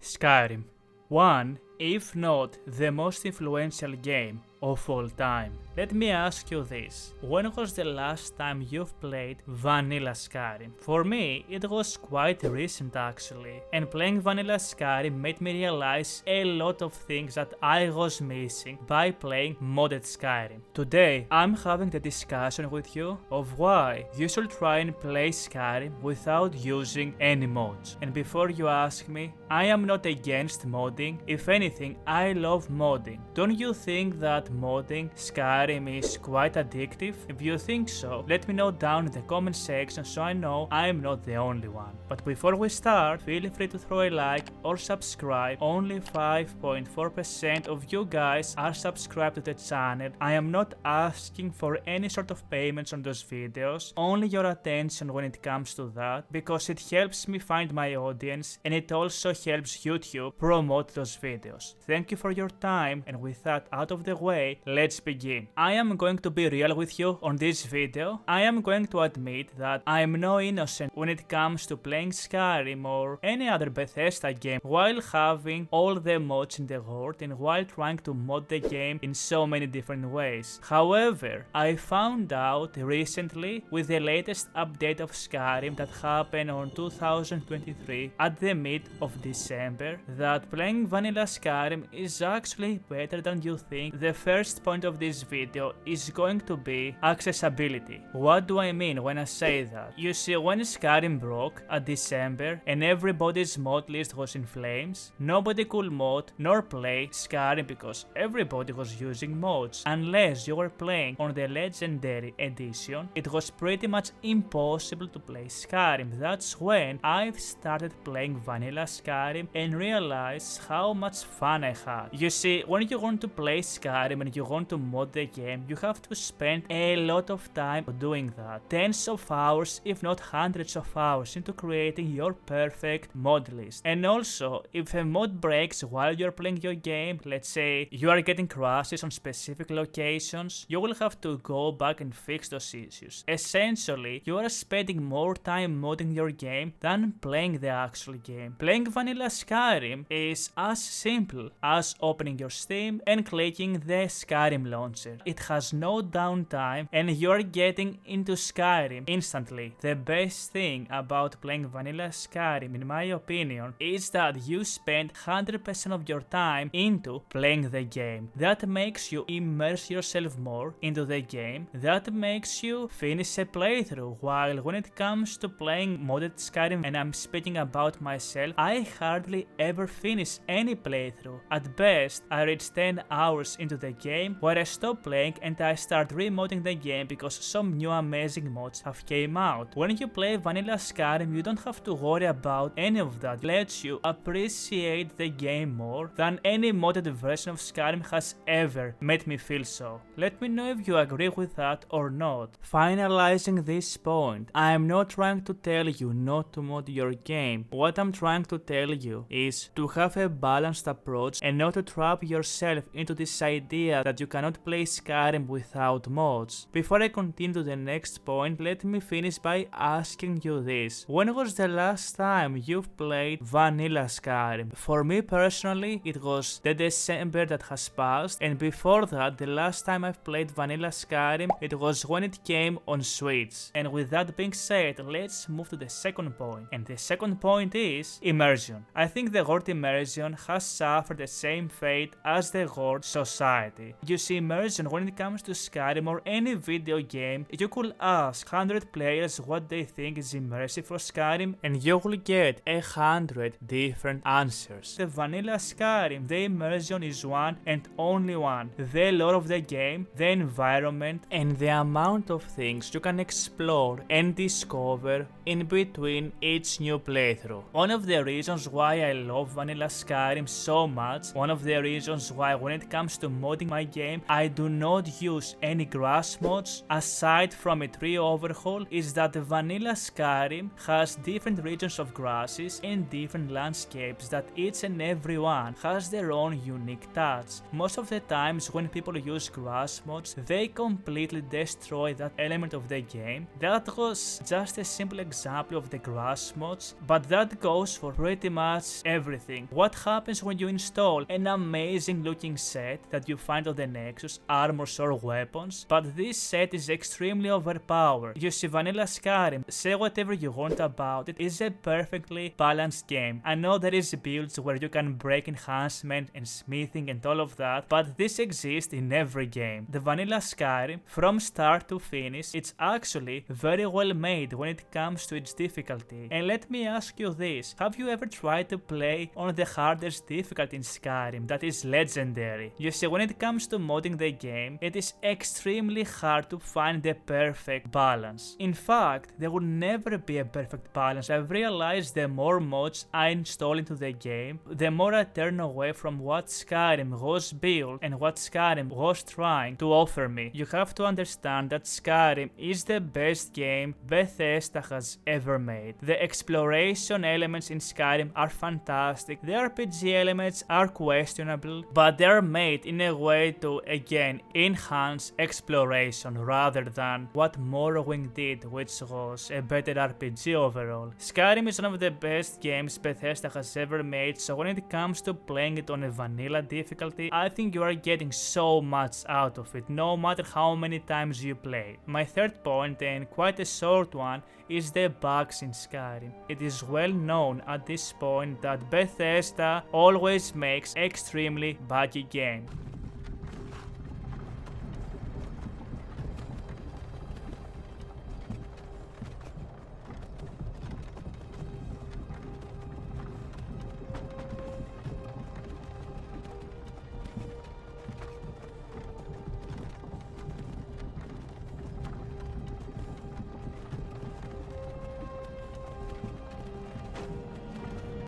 Skyrim, one, if not the most influential game of all time. Let me ask you this, when was the last time you've played Vanilla Skyrim? For me, it was quite recent actually, and playing Vanilla Skyrim made me realize a lot of things that I was missing by playing modded Skyrim. Today, I'm having the discussion with you of why you should try and play Skyrim without using any mods. And before you ask me, I am not against modding. If anything, I love modding. Don't you think that modding Skyrim is quite addictive? If you think so, let me know down in the comment section so I know I'm not the only one. But before we start, feel free to throw a like or subscribe. Only 5.4% of you guys are subscribed to the channel. I am not asking for any sort of payments on those videos, only your attention when it comes to that, because it helps me find my audience and it also helps YouTube promote those videos. Thank you for your time, and with that out of the way, let's begin. I am going to be real with you on this video. I am going to admit that I am no innocent when it comes to playing Skyrim or any other Bethesda game while having all the mods in the world and while trying to mod the game in so many different ways. However, I found out recently with the latest update of Skyrim that happened on 2023 at the mid of December that playing Vanilla Skyrim is actually better than you think. The first point of this video is going to be accessibility. What do I mean when I say that? You see, when Skyrim broke at December and everybody's mod list was in flames, nobody could mod nor play Skyrim because everybody was using mods. Unless you were playing on the Legendary Edition, it was pretty much impossible to play Skyrim. That's when I've started playing Vanilla Skyrim and realized how much fun I had. You see, when you want to play Skyrim and you want to mod the game, you have to spend a lot of time doing that. Tens of hours, if not hundreds of hours, into creating your perfect mod list. And also, if a mod breaks while you're playing your game, let's say you are getting crashes on specific locations, you will have to go back and fix those issues. Essentially, you are spending more time modding your game than playing the actual game. Playing Vanilla Skyrim is as simple as opening your Steam and clicking the Skyrim launcher. It has no downtime and you're getting into Skyrim instantly. The best thing about playing Vanilla Skyrim, in my opinion, is that you spend 100% of your time into playing the game. That makes you immerse yourself more into the game. That makes you finish a playthrough. While when it comes to playing modded Skyrim, and I'm speaking about myself, I hardly ever finish any playthrough. At best, I reach 10 hours into the game where I stop playing and I start remodding the game because some new amazing mods have came out. When you play Vanilla Skyrim, you don't have to worry about any of that. It lets you appreciate the game more than any modded version of Skyrim has ever made me feel so. Let me know if you agree with that or not. Finalizing this point, I am not trying to tell you not to mod your game. What I'm trying to tell you is to have a balanced approach and not to trap yourself into this idea that you cannot play Skyrim without mods. Before I continue to the next point, let me finish by asking you this. When was the last time you've played Vanilla Skyrim? For me personally, it was the December that has passed, and before that, the last time I've played Vanilla Skyrim, it was when it came on Switch. And with that being said, let's move to the second point. And the second point is Immersion. I think the word Immersion has suffered the same fate as the word Society. You see, Immersion, when it comes to Skyrim or any video game, you could ask 100 players what they think is immersive for Skyrim and you will get 100 different answers. The Vanilla Skyrim, the immersion is one and only one. The lore of the game, the environment, and the amount of things you can explore and discover in between each new playthrough. One of the reasons why I love Vanilla Skyrim so much, one of the reasons why when it comes to modding modding my game, I do not use any grass mods. Aside from a tree overhaul, is that the Vanilla Skyrim has different regions of grasses and different landscapes that each and every one has their own unique touch. Most of the times when people use grass mods, they completely destroy that element of the game. That was just a simple example of the grass mods, but that goes for pretty much everything. What happens when you install an amazing looking set that you find on the Nexus, armors or weapons, but this set is extremely overpowered? You see, Vanilla Skyrim, say whatever you want about it, is a perfectly balanced game. I know there is builds where you can break enhancement and smithing and all of that, but this exists in every game. The Vanilla Skyrim, from start to finish, it's actually very well made when it comes to its difficulty. And let me ask you this, have you ever tried to play on the hardest difficulty in Skyrim, that is legendary? You see, when it comes to modding the game, it is extremely hard to find the perfect balance. In fact, there will never be a perfect balance. I've realized the more mods I install into the game, the more I turn away from what Skyrim was built and what Skyrim was trying to offer me. You have to understand that Skyrim is the best game Bethesda has ever made. The exploration elements in Skyrim are fantastic, the RPG elements are questionable, but they're made in a way to, again, enhance exploration rather than what Morrowind did, which was a better RPG overall. Skyrim is one of the best games Bethesda has ever made, so when it comes to playing it on a vanilla difficulty, I think you are getting so much out of it, no matter how many times you play. My third point, and quite a short one, is the bugs in Skyrim. It is well known at this point that Bethesda always makes extremely buggy games.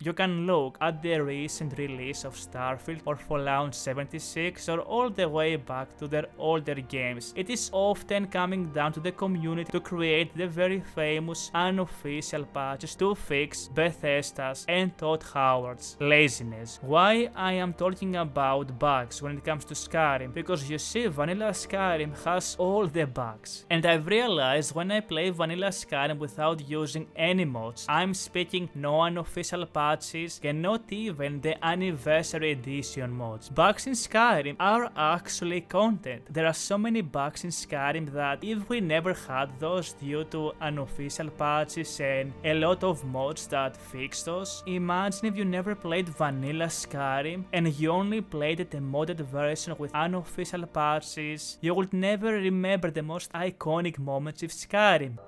You can look at the recent release of Starfield or Fallout 76 or all the way back to their older games. It is often coming down to the community to create the very famous unofficial patches to fix Bethesda's and Todd Howard's laziness. Why I am talking about bugs when it comes to Skyrim? Because you see, Vanilla Skyrim has all the bugs. And I've realized when I play Vanilla Skyrim without using any mods, I'm speaking no unofficial patches, and not even the Anniversary Edition mods. Bugs in Skyrim are actually content. There are so many bugs in Skyrim that if we never had those due to unofficial patches and a lot of mods that fix those, imagine if you never played Vanilla Skyrim and you only played it a modded version with unofficial patches, you would never remember the most iconic moments of Skyrim.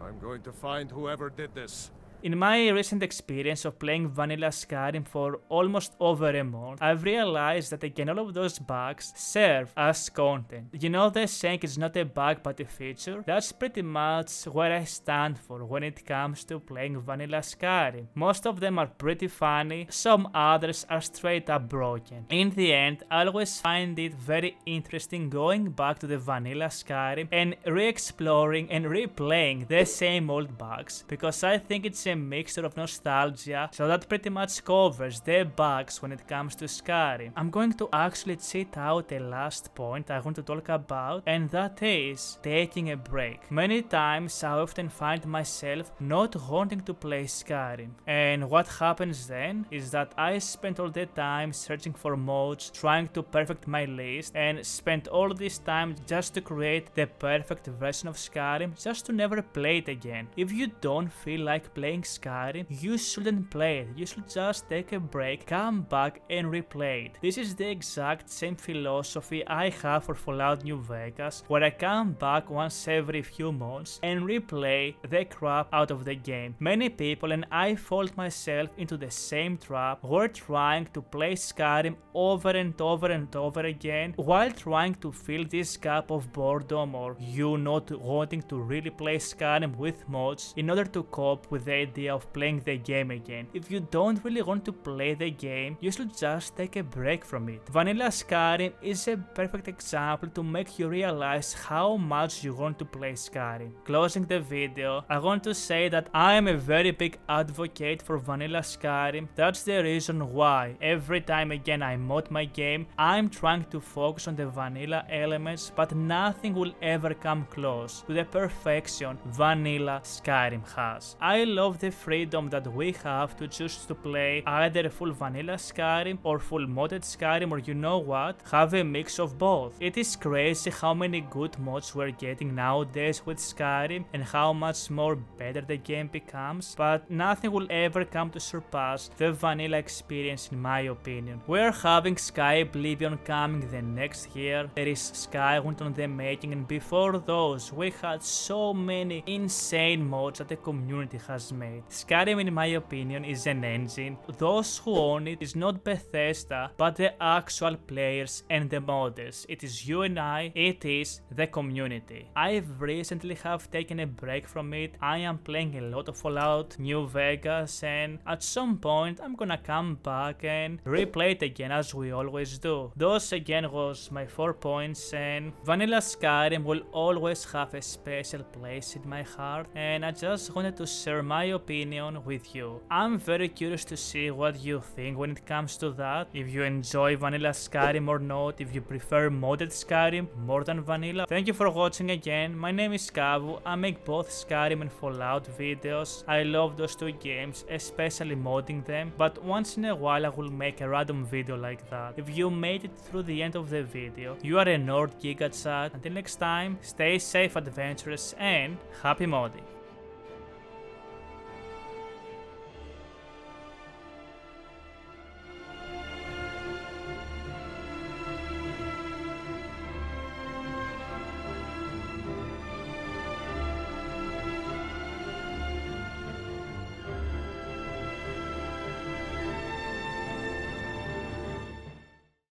I'm going to find whoever did this. In my recent experience of playing Vanilla Skyrim for almost over a month, I've realized that again all of those bugs serve as content. You know the saying it's not a bug but a feature? That's pretty much where I stand for when it comes to playing Vanilla Skyrim. Most of them are pretty funny, some others are straight up broken. In the end, I always find it very interesting going back to the Vanilla Skyrim and re-exploring and replaying the same old bugs, because I think it's a mixture of nostalgia, so that pretty much covers the bugs when it comes to Skyrim. I'm going to actually cheat out a last point I want to talk about, and that is taking a break. Many times I often find myself not wanting to play Skyrim, and what happens then is that I spend all the time searching for mods, trying to perfect my list, and spend all this time just to create the perfect version of Skyrim just to never play it again. If you don't feel like playing Skyrim, you shouldn't play it. You should just take a break, come back and replay it. This is the exact same philosophy I have for Fallout New Vegas, where I come back once every few months and replay the crap out of the game. Many people, and I fall myself into the same trap, were trying to play Skyrim over and over and over again while trying to fill this gap of boredom or you not wanting to really play Skyrim with mods in order to cope with the idea of playing the game again. If you don't really want to play the game, you should just take a break from it. Vanilla Skyrim is a perfect example to make you realize how much you want to play Skyrim. Closing the video, I want to say that I am a very big advocate for Vanilla Skyrim. That's the reason why every time again I mod my game, I'm trying to focus on the vanilla elements, but nothing will ever come close to the perfection Vanilla Skyrim has. I love the freedom that we have to choose to play either full Vanilla Skyrim or full modded Skyrim, or you know what, have a mix of both. It is crazy how many good mods we're getting nowadays with Skyrim and how much more better the game becomes, but nothing will ever come to surpass the vanilla experience in my opinion. We're having Sky Oblivion coming the next year, there is Skywind on the making, and before those we had so many insane mods that the community has made. Skyrim in my opinion is an engine. Those who own it is not Bethesda but the actual players and the modders. It is you and I, it is the community. I've recently have taken a break from it. I am playing a lot of Fallout New Vegas, and at some point I'm gonna come back and replay it again as we always do. Those again was my 4 points, and Vanilla Skyrim will always have a special place in my heart, and I just wanted to share my opinion with you. I'm very curious to see what you think when it comes to that, if you enjoy Vanilla Skyrim or not, if you prefer modded Skyrim more than vanilla. Thank you for watching again. My name is Kavou. I make both Skyrim and Fallout videos. I love those two games, especially modding them, but once in a while I will make a random video like that. If you made it through the end of the video, you are a nerd giga chat. Until next time, stay safe, adventurous, and happy modding.